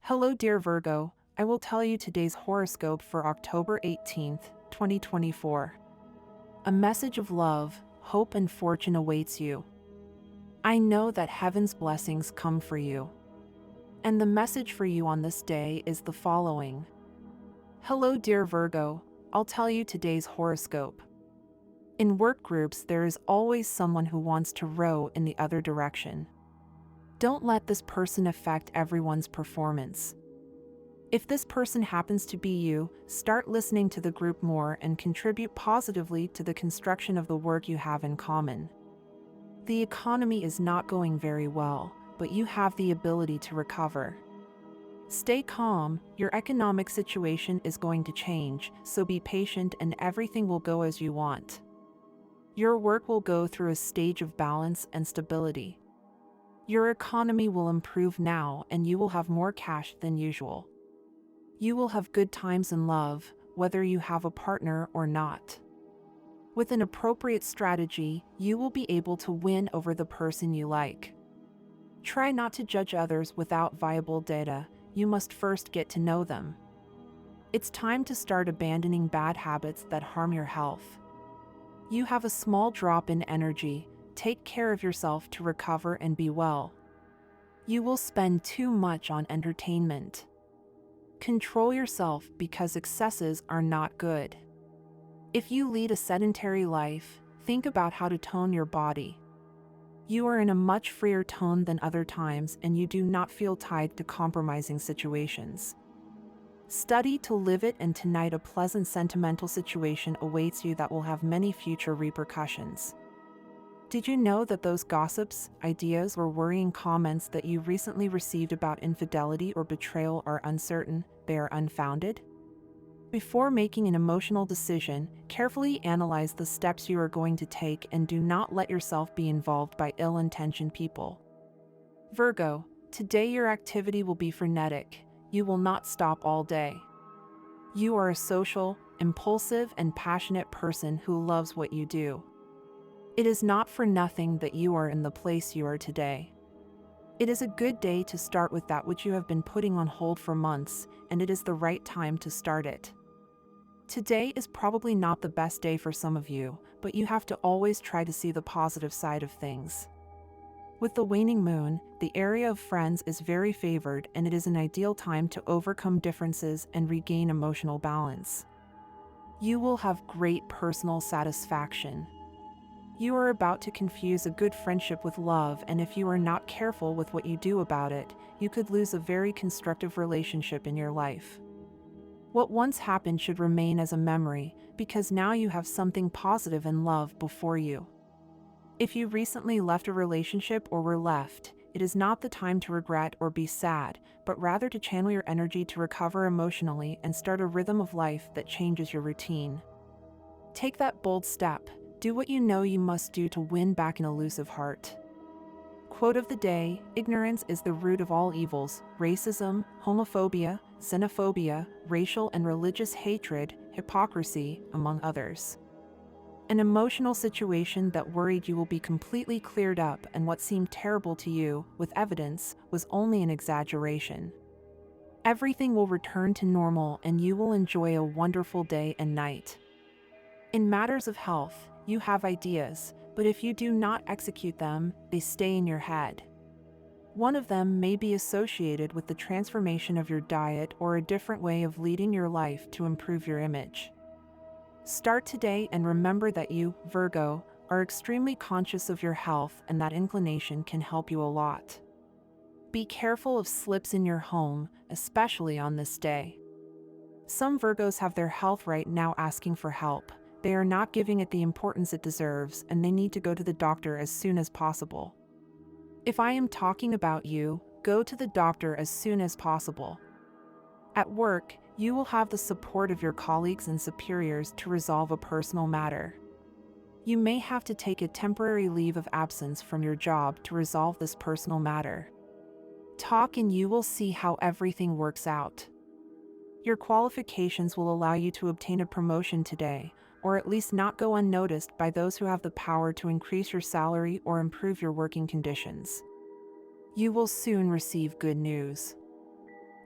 Hello, dear Virgo. I will tell you today's horoscope for October 18th, 2024. A message of love, hope, and fortune awaits you. I know that heaven's blessings come for you. And the message for you on this day is the following. Hello, dear Virgo. I'll tell you today's horoscope. In work groups, there is always someone who wants to row in the other direction. Don't let this person affect everyone's performance. If this person happens to be you, start listening to the group more and contribute positively to the construction of the work you have in common. The economy is not going very well, but you have the ability to recover. Stay calm, your economic situation is going to change, so be patient and everything will go as you want. Your work will go through a stage of balance and stability. Your economy will improve now and you will have more cash than usual. You will have good times in love, whether you have a partner or not. With an appropriate strategy, you will be able to win over the person you like. Try not to judge others without viable data, you must first get to know them. It's time to start abandoning bad habits that harm your health. You have a small drop in energy. Take care of yourself to recover and be well. You will spend too much on entertainment. Control yourself because excesses are not good. If you lead a sedentary life, think about how to tone your body. You are in a much freer tone than other times and you do not feel tied to compromising situations. Study to live it, and tonight a pleasant sentimental situation awaits you that will have many future repercussions. Did you know that those gossips, ideas, or worrying comments that you recently received about infidelity or betrayal are uncertain, they are unfounded? Before making an emotional decision, carefully analyze the steps you are going to take and do not let yourself be involved by ill-intentioned people. Virgo, today your activity will be frenetic. You will not stop all day. You are a social, impulsive, and passionate person who loves what you do. It is not for nothing that you are in the place you are today. It is a good day to start with that which you have been putting on hold for months, and it is the right time to start it. Today is probably not the best day for some of you, but you have to always try to see the positive side of things. With the waning moon, the area of friends is very favored and it is an ideal time to overcome differences and regain emotional balance. You will have great personal satisfaction. You are about to confuse a good friendship with love, and if you are not careful with what you do about it, you could lose a very constructive relationship in your life. What once happened should remain as a memory, because now you have something positive and love before you. If you recently left a relationship or were left, it is not the time to regret or be sad, but rather to channel your energy to recover emotionally and start a rhythm of life that changes your routine. Take that bold step. Do what you know you must do to win back an elusive heart. Quote of the day: ignorance is the root of all evils. Racism, homophobia, xenophobia, racial and religious hatred, hypocrisy, among others. An emotional situation that worried you will be completely cleared up, and what seemed terrible to you, with evidence, was only an exaggeration. Everything will return to normal and you will enjoy a wonderful day and night. In matters of health, you have ideas, but if you do not execute them, they stay in your head. One of them may be associated with the transformation of your diet or a different way of leading your life to improve your image. Start today and remember that you, Virgo, are extremely conscious of your health and that inclination can help you a lot. Be careful of slips in your home, especially on this day. Some Virgos have their health right now asking for help. They are not giving it the importance it deserves and they need to go to the doctor as soon as possible. If I am talking about you, go to the doctor as soon as possible. At work, you will have the support of your colleagues and superiors to resolve a personal matter. You may have to take a temporary leave of absence from your job to resolve this personal matter. Talk and you will see how everything works out. Your qualifications will allow you to obtain a promotion today, or at least not go unnoticed by those who have the power to increase your salary or improve your working conditions. You will soon receive good news.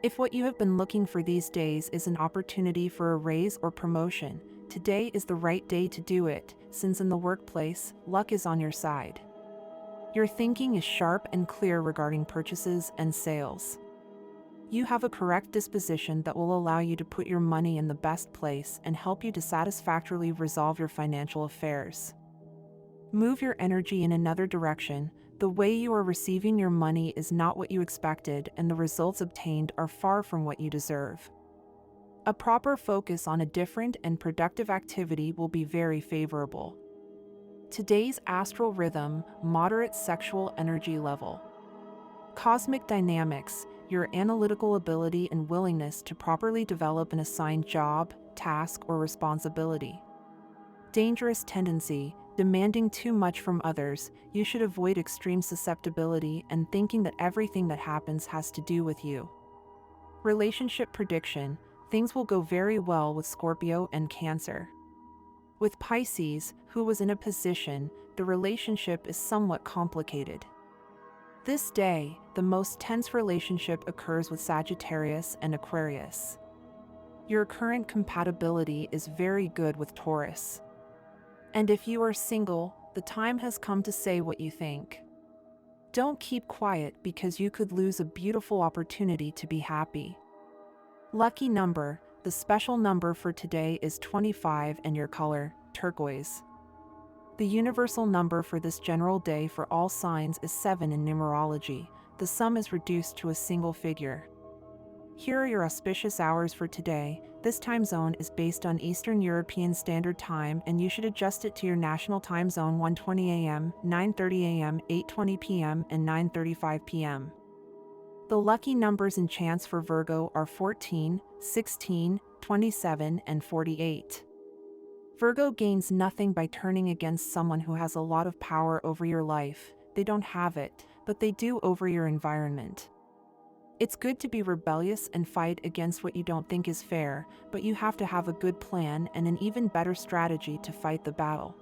If what you have been looking for these days is an opportunity for a raise or promotion, today is the right day to do it, since in the workplace, luck is on your side. Your thinking is sharp and clear regarding purchases and sales. You have a correct disposition that will allow you to put your money in the best place and help you to satisfactorily resolve your financial affairs. Move your energy in another direction. The way you are receiving your money is not what you expected, and the results obtained are far from what you deserve. A proper focus on a different and productive activity will be very favorable. Today's astral rhythm, moderate sexual energy level. Cosmic dynamics, your analytical ability and willingness to properly develop an assigned job, task, or responsibility. Dangerous tendency, demanding too much from others. You should avoid extreme susceptibility and thinking that everything that happens has to do with you. Relationship prediction, things will go very well with Scorpio and Cancer. With Pisces, who was in a position, the relationship is somewhat complicated. This day, the most tense relationship occurs with Sagittarius and Aquarius. Your current compatibility is very good with Taurus. And if you are single, the time has come to say what you think. Don't keep quiet because you could lose a beautiful opportunity to be happy. Lucky number, the special number for today is 25 and your color, turquoise. The universal number for this general day for all signs is 7 in numerology. The sum is reduced to a single figure. Here are your auspicious hours for today. This time zone is based on Eastern European Standard Time, and you should adjust it to your national time zone: 1:20 a.m., 9:30 a.m., 8:20 p.m., and 9:35 p.m. The lucky numbers and chance for Virgo are 14, 16, 27, and 48. Virgo gains nothing by turning against someone who has a lot of power over your life. They don't have it, but they do over your environment. It's good to be rebellious and fight against what you don't think is fair, but you have to have a good plan and an even better strategy to fight the battle.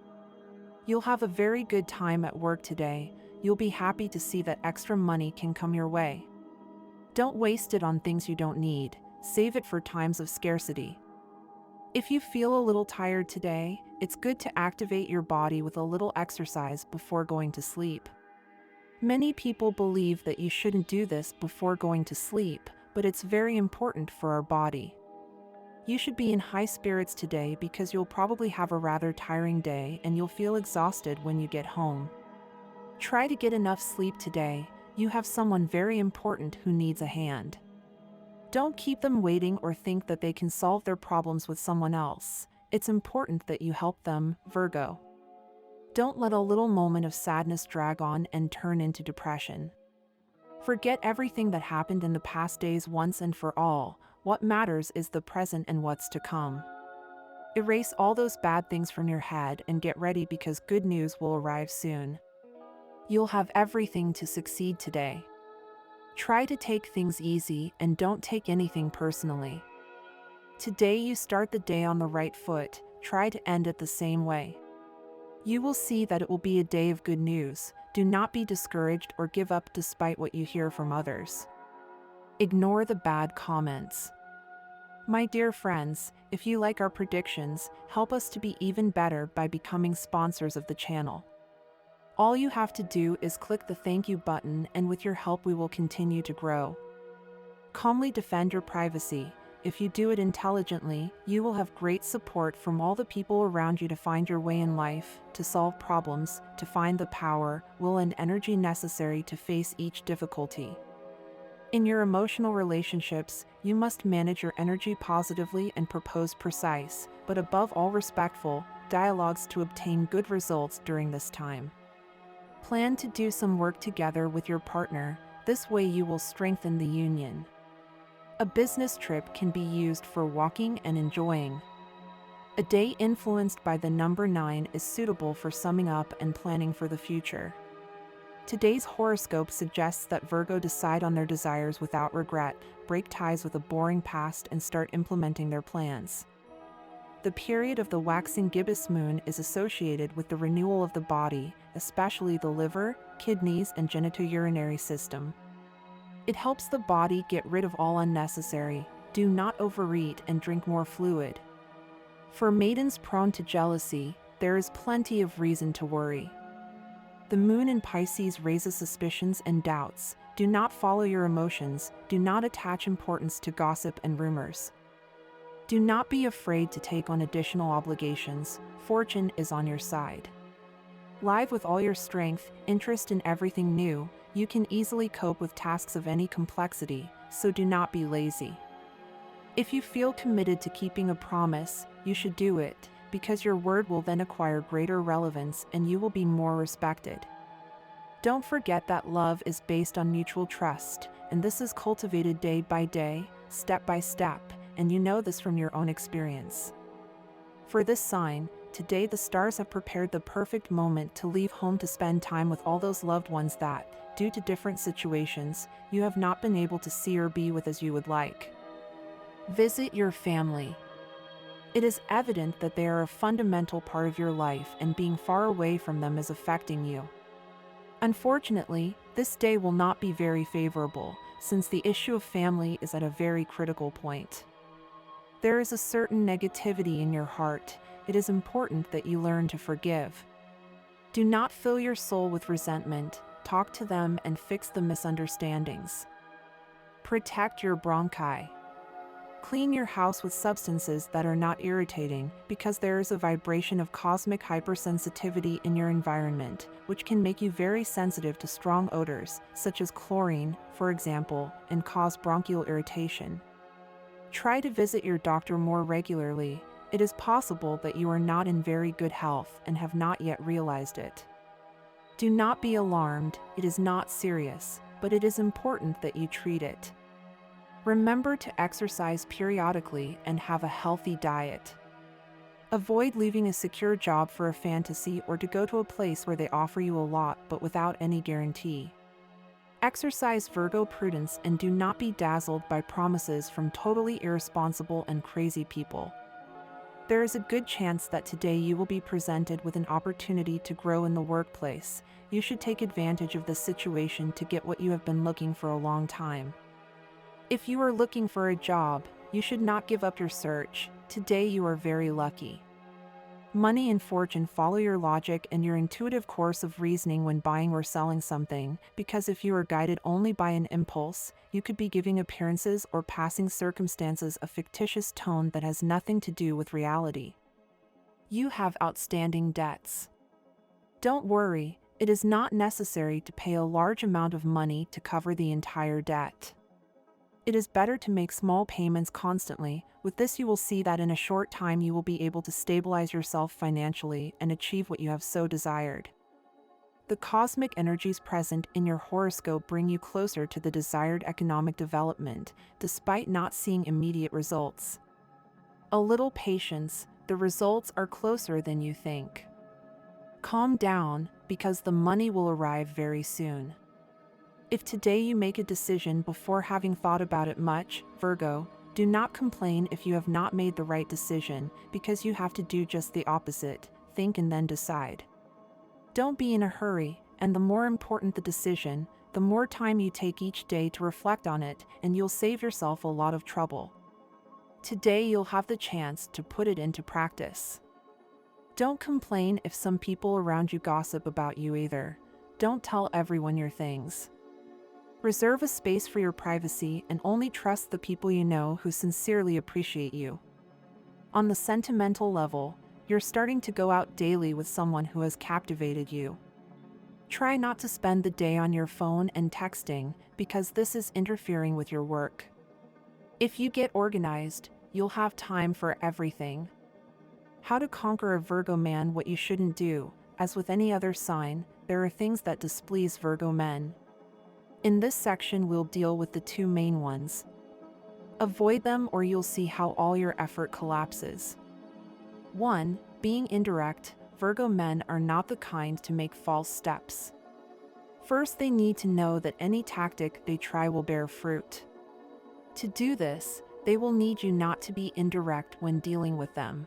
You'll have a very good time at work today. You'll be happy to see that extra money can come your way. Don't waste it on things you don't need. Save it for times of scarcity. If you feel a little tired today, it's good to activate your body with a little exercise before going to sleep. Many people believe that you shouldn't do this before going to sleep, but it's very important for our body. You should be in high spirits today because you'll probably have a rather tiring day and you'll feel exhausted when you get home. Try to get enough sleep today. You have someone very important who needs a hand. Don't keep them waiting or think that they can solve their problems with someone else. It's important that you help them, Virgo. Don't let a little moment of sadness drag on and turn into depression. Forget everything that happened in the past days once and for all. What matters is the present and what's to come. Erase all those bad things from your head and get ready because good news will arrive soon. You'll have everything to succeed today. Try to take things easy and don't take anything personally. Today you start the day on the right foot. Try to end it the same way. You will see that it will be a day of good news. Do not be discouraged or give up despite what you hear from others. Ignore the bad comments. My dear friends, if you like our predictions, help us to be even better by becoming sponsors of the channel. All you have to do is click the thank you button, and with your help we will continue to grow. Calmly defend your privacy. If you do it intelligently, you will have great support from all the people around you to find your way in life, to solve problems, to find the power, will, and energy necessary to face each difficulty. In your emotional relationships, you must manage your energy positively and propose precise, but above all respectful, dialogues to obtain good results during this time. Plan to do some work together with your partner. This way you will strengthen the union. A business trip can be used for walking and enjoying. A day influenced by the number 9 is suitable for summing up and planning for the future. Today's horoscope suggests that Virgo decide on their desires without regret, break ties with a boring past, and start implementing their plans. The period of the waxing gibbous moon is associated with the renewal of the body, especially the liver, kidneys, and genitourinary system. It helps the body get rid of all unnecessary. Do not overeat and drink more fluid. For maidens prone to jealousy, there is plenty of reason to worry. The moon in Pisces raises suspicions and doubts. Do not follow your emotions. Do not attach importance to gossip and rumors. Do not be afraid to take on additional obligations. Fortune is on your side. Live with all your strength, interest in everything new, you can easily cope with tasks of any complexity, so do not be lazy. If you feel committed to keeping a promise, you should do it, because your word will then acquire greater relevance and you will be more respected. Don't forget that love is based on mutual trust, and this is cultivated day by day, step by step, and you know this from your own experience. For this sign, today the stars have prepared the perfect moment to leave home to spend time with all those loved ones that, due to different situations, you have not been able to see or be with as you would like. Visit your family. It is evident that they are a fundamental part of your life and being far away from them is affecting you. Unfortunately, this day will not be very favorable, since the issue of family is at a very critical point. There is a certain negativity in your heart. It is important that you learn to forgive. Do not fill your soul with resentment. Talk to them and fix the misunderstandings. Protect your bronchi. Clean your house with substances that are not irritating, because there is a vibration of cosmic hypersensitivity in your environment, which can make you very sensitive to strong odors, such as chlorine, for example, and cause bronchial irritation. Try to visit your doctor more regularly. It is possible that you are not in very good health and have not yet realized it. Do not be alarmed, it is not serious, but it is important that you treat it. Remember to exercise periodically and have a healthy diet. Avoid leaving a secure job for a fantasy or to go to a place where they offer you a lot but without any guarantee. Exercise Virgo prudence and do not be dazzled by promises from totally irresponsible and crazy people. There is a good chance that today you will be presented with an opportunity to grow in the workplace. You should take advantage of this situation to get what you have been looking for a long time. If you are looking for a job, you should not give up your search. Today you are very lucky. Money and fortune follow your logic and your intuitive course of reasoning when buying or selling something, because if you are guided only by an impulse, you could be giving appearances or passing circumstances a fictitious tone that has nothing to do with reality. You have outstanding debts. Don't worry, it is not necessary to pay a large amount of money to cover the entire debt. It is better to make small payments constantly. With this you will see that in a short time you will be able to stabilize yourself financially and achieve what you have so desired. The cosmic energies present in your horoscope bring you closer to the desired economic development, despite not seeing immediate results. A little patience, the results are closer than you think. Calm down, because the money will arrive very soon. If today you make a decision before having thought about it much, Virgo, do not complain if you have not made the right decision, because you have to do just the opposite, think and then decide. Don't be in a hurry, and the more important the decision, the more time you take each day to reflect on it, and you'll save yourself a lot of trouble. Today you'll have the chance to put it into practice. Don't complain if some people around you gossip about you either. Don't tell everyone your things. Reserve a space for your privacy and only trust the people you know who sincerely appreciate you. On the sentimental level, you're starting to go out daily with someone who has captivated you. Try not to spend the day on your phone and texting, because this is interfering with your work. If you get organized, you'll have time for everything. How to conquer a Virgo man? What you shouldn't do. As with any other sign, there are things that displease Virgo men. In this section we'll deal with the two main ones. Avoid them or you'll see how all your effort collapses. 1. Being indirect. Virgo men are not the kind to make false steps. First, they need to know that any tactic they try will bear fruit. To do this, they will need you not to be indirect when dealing with them.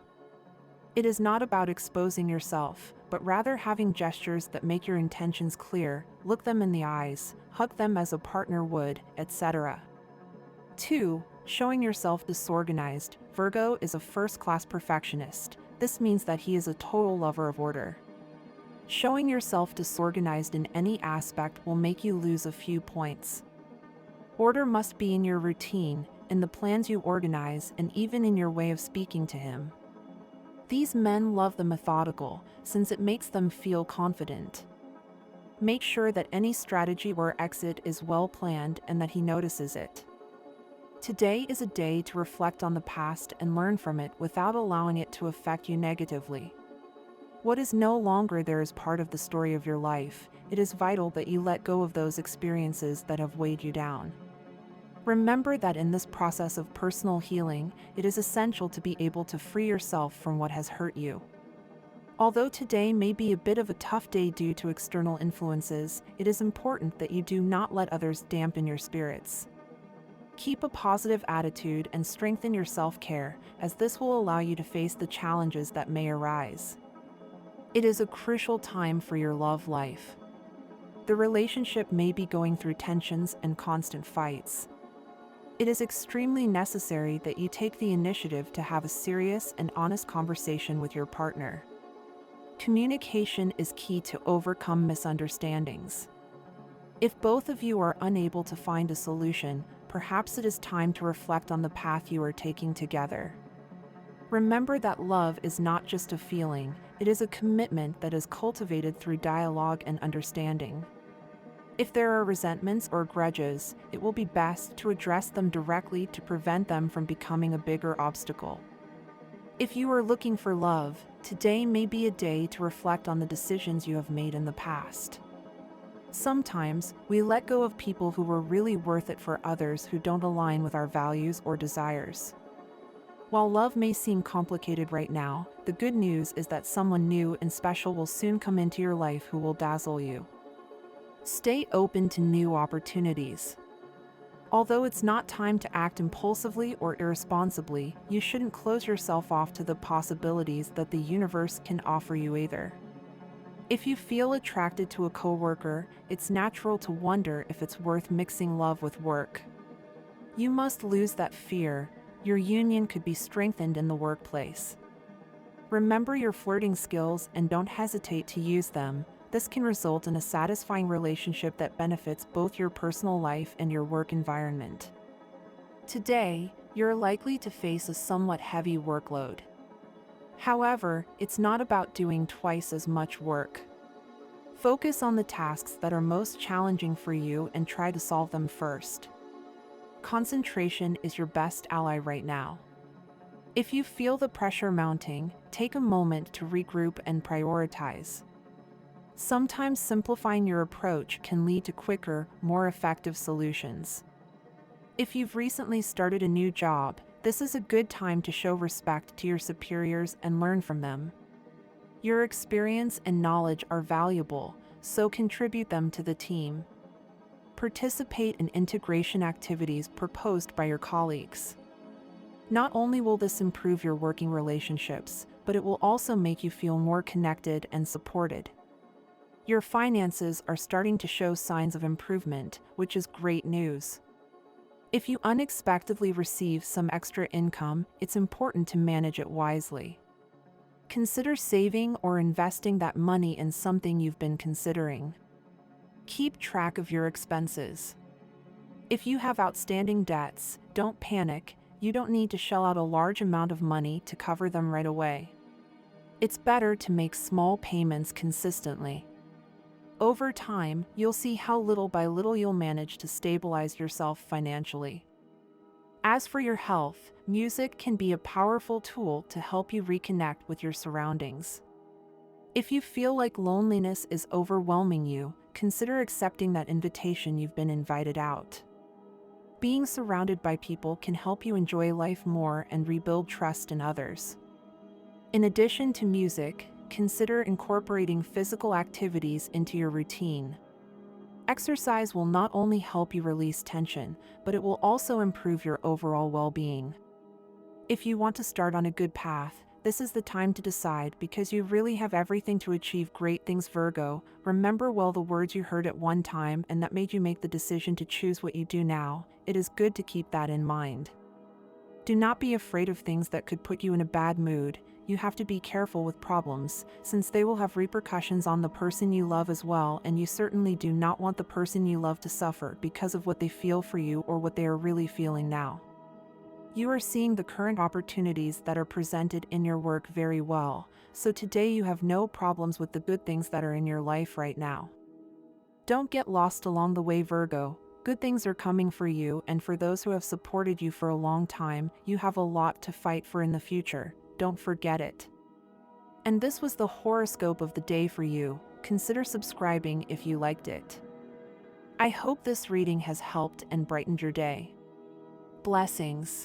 It is not about exposing yourself, but rather having gestures that make your intentions clear, look them in the eyes, hug them as a partner would, etc. 2. Showing yourself disorganized. Virgo is a first-class perfectionist. This means that he is a total lover of order. Showing yourself disorganized in any aspect will make you lose a few points. Order must be in your routine, in the plans you organize, and even in your way of speaking to him. These men love the methodical, since it makes them feel confident. Make sure that any strategy or exit is well planned and that he notices it. Today is a day to reflect on the past and learn from it without allowing it to affect you negatively. What is no longer there is part of the story of your life. It is vital that you let go of those experiences that have weighed you down. Remember that in this process of personal healing, it is essential to be able to free yourself from what has hurt you. Although today may be a bit of a tough day due to external influences, it is important that you do not let others dampen your spirits. Keep a positive attitude and strengthen your self-care, as this will allow you to face the challenges that may arise. It is a crucial time for your love life. The relationship may be going through tensions and constant fights. It is extremely necessary that you take the initiative to have a serious and honest conversation with your partner. Communication is key to overcome misunderstandings. If both of you are unable to find a solution, perhaps it is time to reflect on the path you are taking together. Remember that love is not just a feeling, it is a commitment that is cultivated through dialogue and understanding. If there are resentments or grudges, it will be best to address them directly to prevent them from becoming a bigger obstacle. If you are looking for love, today may be a day to reflect on the decisions you have made in the past. Sometimes, we let go of people who were really worth it for others who don't align with our values or desires. While love may seem complicated right now, the good news is that someone new and special will soon come into your life who will dazzle you. Stay open to new opportunities. Although it's not time to act impulsively or irresponsibly, you shouldn't close yourself off to the possibilities that the universe can offer you either. If you feel attracted to a coworker, it's natural to wonder if it's worth mixing love with work. You must lose that fear. Your union could be strengthened in the workplace. Remember your flirting skills and don't hesitate to use them. This can result in a satisfying relationship that benefits both your personal life and your work environment. Today, you're likely to face a somewhat heavy workload. However, it's not about doing twice as much work. Focus on the tasks that are most challenging for you and try to solve them first. Concentration is your best ally right now. If you feel the pressure mounting, take a moment to regroup and prioritize. Sometimes simplifying your approach can lead to quicker, more effective solutions. If you've recently started a new job, this is a good time to show respect to your superiors and learn from them. Your experience and knowledge are valuable, so contribute them to the team. Participate in integration activities proposed by your colleagues. Not only will this improve your working relationships, but it will also make you feel more connected and supported. Your finances are starting to show signs of improvement, which is great news. If you unexpectedly receive some extra income, it's important to manage it wisely. Consider saving or investing that money in something you've been considering. Keep track of your expenses. If you have outstanding debts, don't panic. You don't need to shell out a large amount of money to cover them right away. It's better to make small payments consistently. Over time, you'll see how little by little you'll manage to stabilize yourself financially. As for your health, music can be a powerful tool to help you reconnect with your surroundings. If you feel like loneliness is overwhelming you, consider accepting that invitation you've been invited out. Being surrounded by people can help you enjoy life more and rebuild trust in others. In addition to music, consider incorporating physical activities into your routine. Exercise will not only help you release tension, but it will also improve your overall well-being. If you want to start on a good path, This is the time to decide because you really have everything to achieve great things, Virgo. Remember well the words you heard at one time and that made you make the decision to choose what you do now. It is good to keep that in mind. Do not be afraid of things that could put you in a bad mood. You have to be careful with problems, since they will have repercussions on the person you love as well, and you certainly do not want the person you love to suffer because of what they feel for you or what they are really feeling now. You are seeing the current opportunities that are presented in your work very well, so today you have no problems with the good things that are in your life right now. Don't get lost along the way, Virgo. Good things are coming for you, and for those who have supported you for a long time, you have a lot to fight for in the future. Don't forget it. And this was the horoscope of the day for you. Consider subscribing if you liked it. I hope this reading has helped and brightened your day. Blessings.